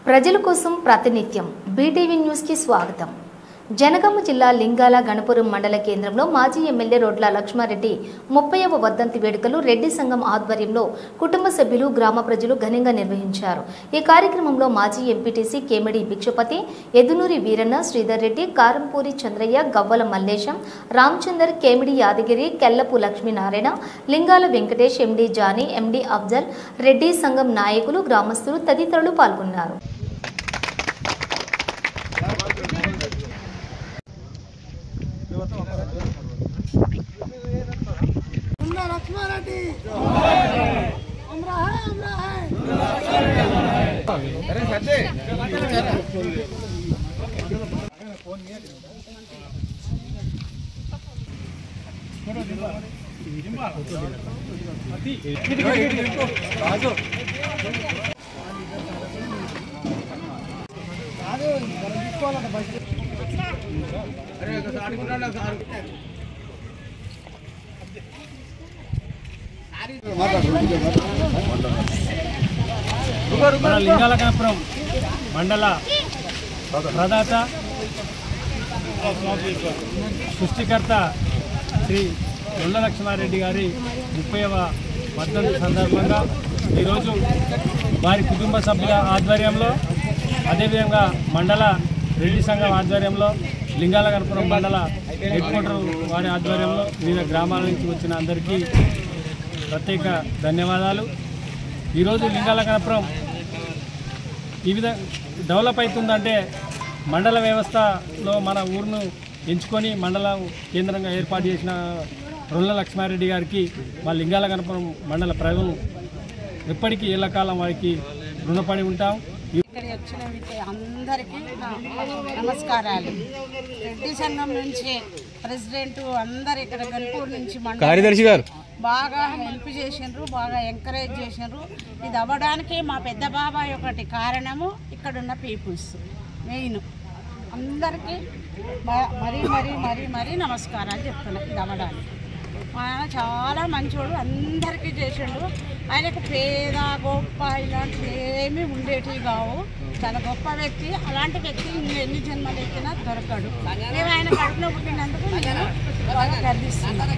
ప్రజల కోసం ప్రాతినిధ్యం బీటీవీ న్యూస్ కి స్వాగతం. జనగామ జిల్లా లింగాల గణపురం మండల కేంద్రంలో మాజీ ఎమ్మెల్యే రోడ్ల లక్ష్మారెడ్డి 30వ వర్ధంతి వేడుకలు రెడ్డి సంఘం ఆధ్వర్యంలో కుటుంబ సభ్యులు గ్రామ ప్రజలు ఘనంగా నిర్వహించారు. ఈ కార్యక్రమంలో మాజీ ఎంపీటీసీ కేమిడి భిక్షపతి, ఎదునూరి వీరన్న, శ్రీధర్ రెడ్డి, కారంపూరి చంద్రయ్య, గవ్వల మల్లేశం, రామచందర్, కేమిడి యాదగిరి, కెల్లపు లక్ష్మీనారాయణ, లింగాల వెంకటేష్, ఎండి జానీ, ఎండి అఫ్జల్, రెడ్డి సంఘం నాయకులు, గ్రామస్తులు తదితరులు పాల్గొన్నారు. మన లింగాల గణపురం మండల ప్రదాత సృష్టికర్త శ్రీ రోడ్ల లక్ష్మారెడ్డి గారి 30వ వర్ధంతి సందర్భంగా ఈరోజు వారి కుటుంబ సభ్యుల ఆధ్వర్యంలో, అదేవిధంగా మండల రెడ్డి సంఘం ఆధ్వర్యంలో, లింగాల గణపురం మండల హెడ్ క్వార్టర్ వారి ఆధ్వర్యంలో వివిధ గ్రామాల నుంచి వచ్చిన అందరికీ ప్రత్యేక ధన్యవాదాలు. ఈరోజు లింగాల గణపురం ఈ విధంగా డెవలప్ అవుతుందంటే మండల వ్యవస్థలో మన ఊరును ఎంచుకొని మండలం కేంద్రంగా ఏర్పాటు చేసిన రోడ్ల లక్ష్మారెడ్డి గారికి మా లింగాల గణపురం మండల ప్రజలు ఎప్పటికీ ఏళ్ళకాలం వారికి రుణపడి ఉంటాం. ఇక్కడ వచ్చిన అందరికీ నమస్కారాలు. రెడ్డి సంఘం నుంచి ప్రెసిడెంట్ అందరు ఇక్కడ గన్పూర్ నుంచి కార్యదర్శి గారు బాగా హెల్ప్ చేసినారు, బాగా ఎంకరేజ్ చేసినారు. ఇది అవ్వడానికి మా పెద్ద బాబాయ్ ఒకటి కారణము, ఇక్కడున్న పీపుల్స్ మెయిన్ అందరికీ మరీ మరీ మరీ మరీ నమస్కారాలు చెప్తున్నా. ఇది అవ్వడానికి ఆయన చాలా మంచోడు, అందరికీ చేసిండు. ఆయనకు పేద గొప్ప ఇలాంటివి ఏమీ ఉండేటివి కావు. చాలా గొప్ప వ్యక్తి. అలాంటి వ్యక్తి ఎన్ని జన్మలు ఎక్కినా దొరకడు. మేము ఆయన కడుపులో పుట్టినందుకు నేను బాగా గర్విస్తున్నాను.